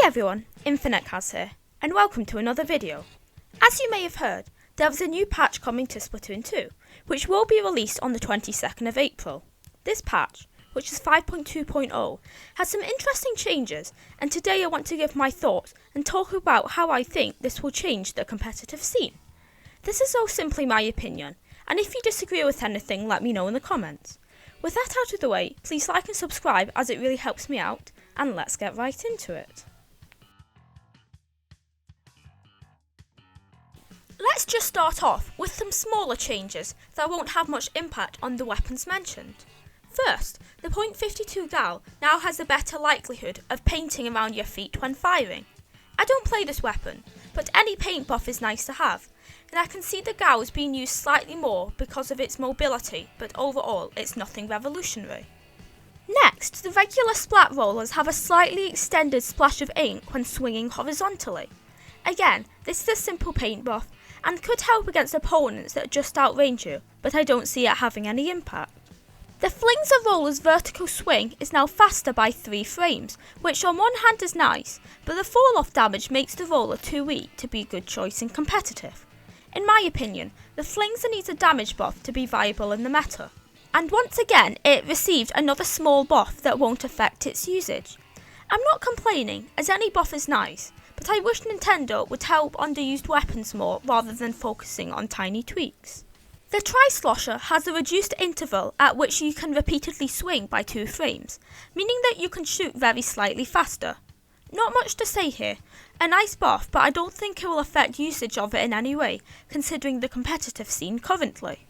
everyone, Infinitecaz here, and welcome to another video. As you may have heard, there is a new patch coming to Splatoon 2, which will be released on the 22nd of April. This patch, which is 5.2.0, has some interesting changes, and today I want to give my thoughts and talk about how I think this will change the competitive scene. This is all simply my opinion, and if you disagree with anything, let me know in the comments. With that out of the way, please like and subscribe as it really helps me out, and let's get right into it. Let's just start off with some smaller changes that won't have much impact on the weapons mentioned. First, the .52 gal now has a better likelihood of painting around your feet when firing. I don't play this weapon, but any paint buff is nice to have, and I can see the gals being used slightly more because of its mobility, but overall it's nothing revolutionary. Next, the regular splat rollers have a slightly extended splash of ink when swinging horizontally. Again, this is a simple paint buff and could help against opponents that just outrange you, but I don't see it having any impact. The Flings of Roller's vertical swing is now faster by 3 frames, which on one hand is nice, but the fall off damage makes the roller too weak to be a good choice in competitive. In my opinion, the Flings needs a damage buff to be viable in the meta. And once again, it received another small buff that won't affect its usage. I'm not complaining, as any buff is nice, but I wish Nintendo would help underused weapons more rather than focusing on tiny tweaks. The Tri-Slosher has a reduced interval at which you can repeatedly swing by 2 frames, meaning that you can shoot very slightly faster. Not much to say here, a nice buff, but I don't think it will affect usage of it in any way, considering the competitive scene currently.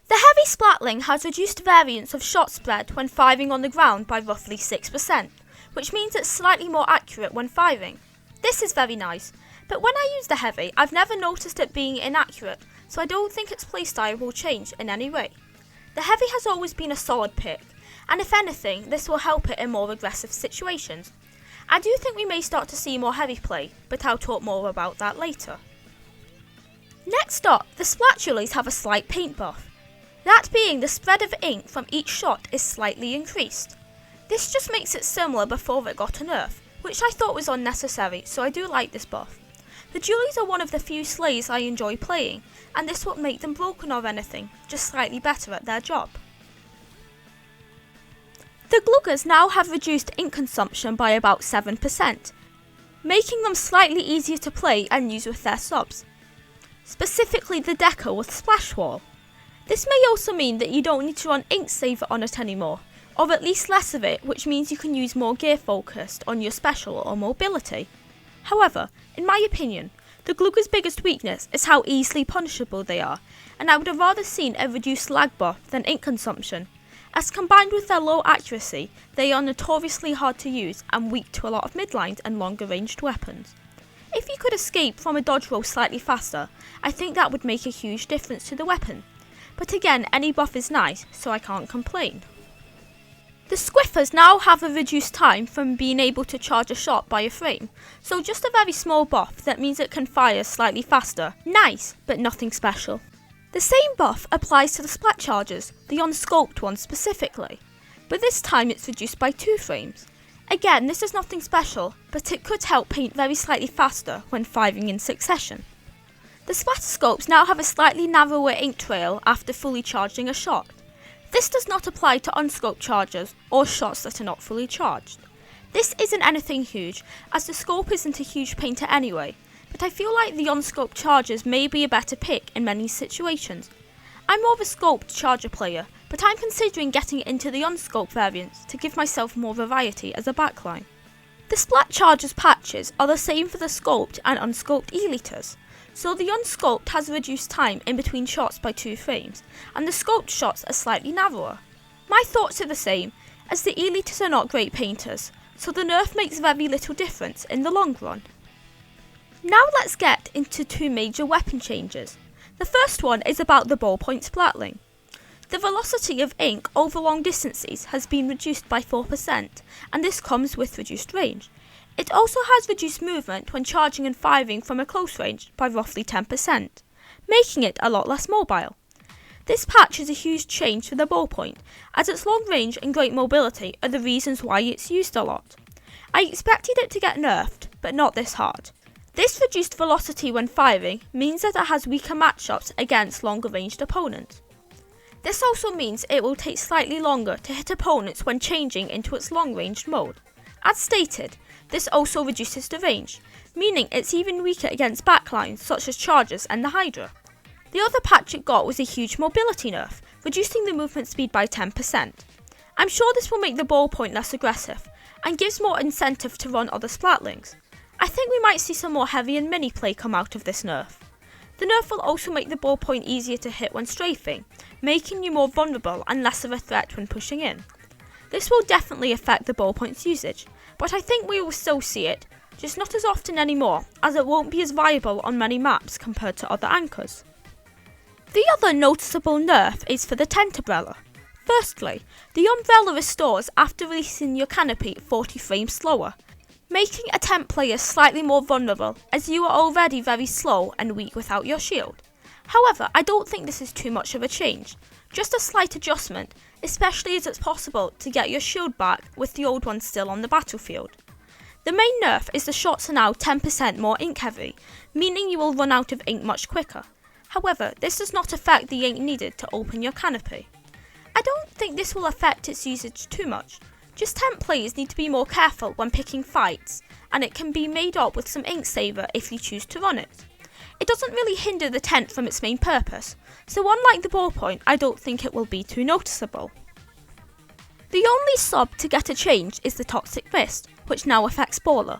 The Heavy Splatling has reduced variance of shot spread when firing on the ground by roughly 6%, which means it's slightly more accurate when firing. This is very nice, but when I use the Heavy, I've never noticed it being inaccurate, so I don't think its playstyle will change in any way. The Heavy has always been a solid pick, and if anything, this will help it in more aggressive situations. I do think we may start to see more Heavy play, but I'll talk more about that later. Next up, the Spatulas have a slight paint buff. That being the spread of ink from each shot is slightly increased. This just makes it similar before it got a nerf, which I thought was unnecessary, so I do like this buff. The Julies are one of the few slays I enjoy playing, and this won't make them broken or anything, just slightly better at their job. The Gluggers now have reduced ink consumption by about 7%, making them slightly easier to play and use with their subs, specifically the Decker with Splash Wall. This may also mean that you don't need to run Ink Saver on it anymore, or at least less of it, which means you can use more gear focused on your special or mobility. However, in my opinion, the Glugger's biggest weakness is how easily punishable they are, and I would have rather seen a reduced lag buff than ink consumption, as combined with their low accuracy, they are notoriously hard to use and weak to a lot of midlines and longer ranged weapons. If you could escape from a dodge roll slightly faster, I think that would make a huge difference to the weapon. But again, any buff is nice, so I can't complain. The Squiffers now have a reduced time from being able to charge a shot by a frame, so just a very small buff that means it can fire slightly faster. Nice, but nothing special. The same buff applies to the Splat Chargers, the unscoped ones specifically, but this time it's reduced by 2 frames. Again, this is nothing special, but it could help paint very slightly faster when firing in succession. The Splatterscopes now have a slightly narrower ink trail after fully charging a shot. This does not apply to unscoped chargers or shots that are not fully charged. This isn't anything huge, as the scope isn't a huge painter anyway, but I feel like the unscoped chargers may be a better pick in many situations. I'm more of a scoped charger player, but I'm considering getting into the unscoped variants to give myself more variety as a backline. The Splat Chargers patches are the same for the scoped and unscoped E-liters. So the unscoped has a reduced time in between shots by 2 frames, and the scoped shots are slightly narrower. My thoughts are the same, as the E-liters are not great painters, so the nerf makes very little difference in the long run. Now let's get into 2 major weapon changes. The first one is about the Ballpoint Splatling. The velocity of ink over long distances has been reduced by 4%, and this comes with reduced range. It also has reduced movement when charging and firing from a close range by roughly 10%, making it a lot less mobile. This patch is a huge change for the Ballpoint, as its long range and great mobility are the reasons why it's used a lot. I expected it to get nerfed, but not this hard. This reduced velocity when firing means that it has weaker matchups against longer ranged opponents. This also means it will take slightly longer to hit opponents when changing into its long ranged mode. As stated, this also reduces the range, meaning it's even weaker against backlines such as chargers and the Hydra. The other patch it got was a huge mobility nerf, reducing the movement speed by 10%. I'm sure this will make the Ballpoint less aggressive, and gives more incentive to run other Splatlings. I think we might see some more heavy and mini play come out of this nerf. The nerf will also make the Ballpoint easier to hit when strafing, making you more vulnerable and less of a threat when pushing in. This will definitely affect the Ballpoint's usage, but I think we will still see it, just not as often anymore, as it won't be as viable on many maps compared to other anchors. The other noticeable nerf is for the Tent Umbrella. Firstly, the umbrella restores after releasing your canopy 40 frames slower, making a tent player slightly more vulnerable as you are already very slow and weak without your shield. However, I don't think this is too much of a change, just a slight adjustment, especially as it's possible to get your shield back with the old one still on the battlefield. The main nerf is the shots are now 10% more ink heavy, meaning you will run out of ink much quicker. However, this does not affect the ink needed to open your canopy. I don't think this will affect its usage too much, just tent players need to be more careful when picking fights, and it can be made up with some ink saver if you choose to run it. It doesn't really hinder the tent from its main purpose, so unlike the Ballpoint, I don't think it will be too noticeable. The only sub to get a change is the Toxic Mist, which now affects Baller.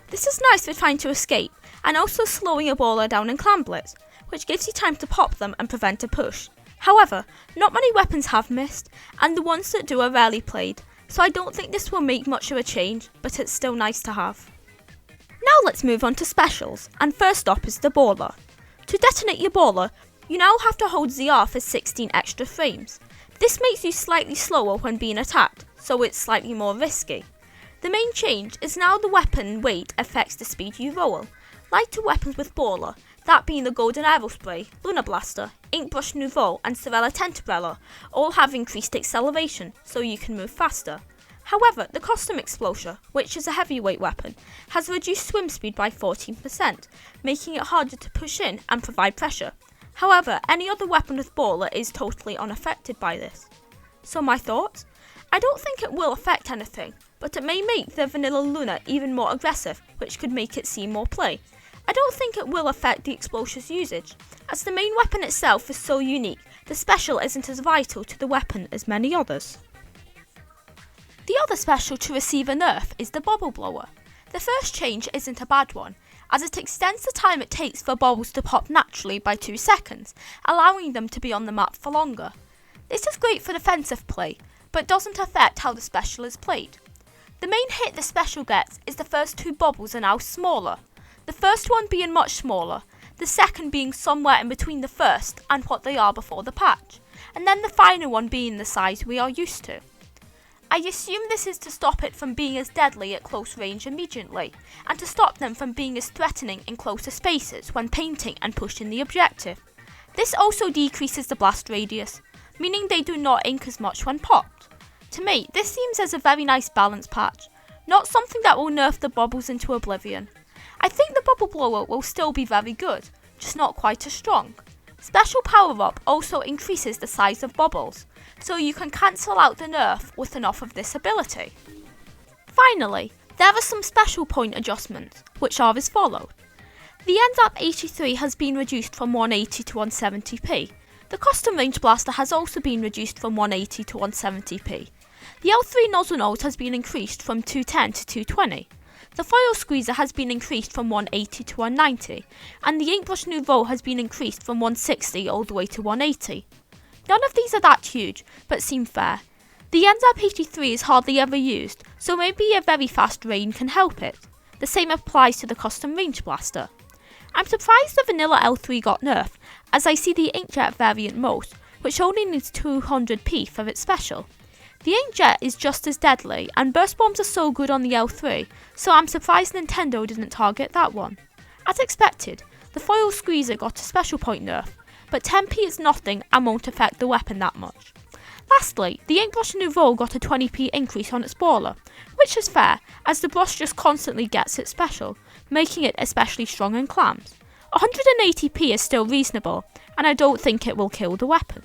This is nice for trying to escape, and also slowing a Baller down in Clan Blitz, which gives you time to pop them and prevent a push. However, not many weapons have Mist, and the ones that do are rarely played, so I don't think this will make much of a change, but it's still nice to have. Now let's move on to specials, and first up is the Baller. To detonate your Baller, you now have to hold ZR for 16 extra frames. This makes you slightly slower when being attacked, so it's slightly more risky. The main change is now the weapon weight affects the speed you roll. Lighter weapons with Baller, that being the Golden Arrow Spray, Lunar Blaster, Inkbrush Nouveau and Sorella Tent Umbrella, all have increased acceleration, so you can move faster. However, the Custom Explosion, which is a heavyweight weapon, has reduced swim speed by 14%, making it harder to push in and provide pressure. However, any other weapon with Baller is totally unaffected by this. So my thoughts? I don't think it will affect anything, but it may make the vanilla Luna even more aggressive, which could make it see more play. I don't think it will affect the Explosion's usage, as the main weapon itself is so unique, the special isn't as vital to the weapon as many others. The other special to receive a nerf is the Bubble Blower. The first change isn't a bad one, as it extends the time it takes for bubbles to pop naturally by 2 seconds, allowing them to be on the map for longer. This is great for defensive play, but doesn't affect how the special is played. The main hit the special gets is the first 2 bubbles are now smaller, the first one being much smaller, the second being somewhere in between the first and what they are before the patch, and then the final one being the size we are used to. I assume this is to stop it from being as deadly at close range immediately, and to stop them from being as threatening in closer spaces when painting and pushing the objective. This also decreases the blast radius, meaning they do not ink as much when popped. To me, this seems as a very nice balance patch, not something that will nerf the bubbles into oblivion. I think the Bubble Blower will still be very good, just not quite as strong. Special Power Up also increases the size of bubbles, so you can cancel out the nerf with enough of this ability. Finally, there are some special point adjustments, which are as follows. The NZAP 83 has been reduced from 180 to 170p. The Custom Range Blaster has also been reduced from 180 to 170p. The L3 nozzle nose has been increased from 210 to 220. The foil squeezer has been increased from 180 to 190, and the Inkbrush Nouveau has been increased from 160 all the way to 180. None of these are that huge, but seem fair. The NZAP 83 is hardly ever used, so maybe a very fast rain can help it. The same applies to the Custom Range Blaster. I'm surprised the vanilla L3 got nerfed, as I see the Inkjet variant most, which only needs 200p for its special. The Inkjet is just as deadly, and burst bombs are so good on the L3, so I'm surprised Nintendo didn't target that one. As expected, the foil squeezer got a special point nerf, but 10p is nothing and won't affect the weapon that much. Lastly, the Inkbrush Nouveau got a 20p increase on its baller, which is fair as the brush just constantly gets its special, making it especially strong in clams. 180p is still reasonable, and I don't think it will kill the weapon.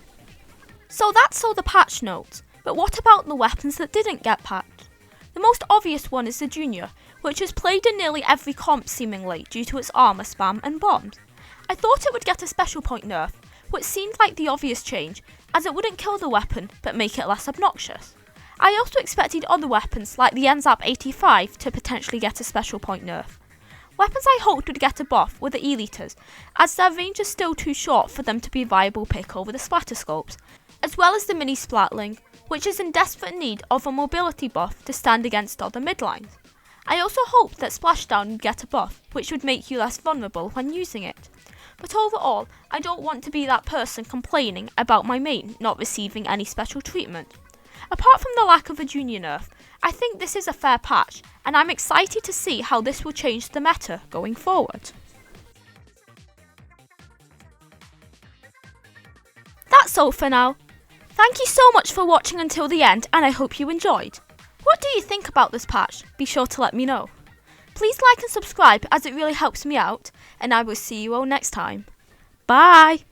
So that's all the patch notes, but what about the weapons that didn't get patched? The most obvious one is the Junior, which is played in nearly every comp seemingly due to its armor spam and bombs. I thought it would get a special point nerf, which seemed like the obvious change, as it wouldn't kill the weapon but make it less obnoxious. I also expected other weapons like the NZAP 85 to potentially get a special point nerf. Weapons I hoped would get a buff were the Eliters, as their range is still too short for them to be a viable pick over the Splatterscopes, as well as the Mini Splatling, which is in desperate need of a mobility buff to stand against other midlines. I also hoped that Splashdown would get a buff, which would make you less vulnerable when using it. But overall, I don't want to be that person complaining about my main not receiving any special treatment. Apart from the lack of a Junior nerf, I think this is a fair patch, and I'm excited to see how this will change the meta going forward. That's all for now. Thank you so much for watching until the end, and I hope you enjoyed. What do you think about this patch? Be sure to let me know. Please like and subscribe as it really helps me out, and I will see you all next time. Bye!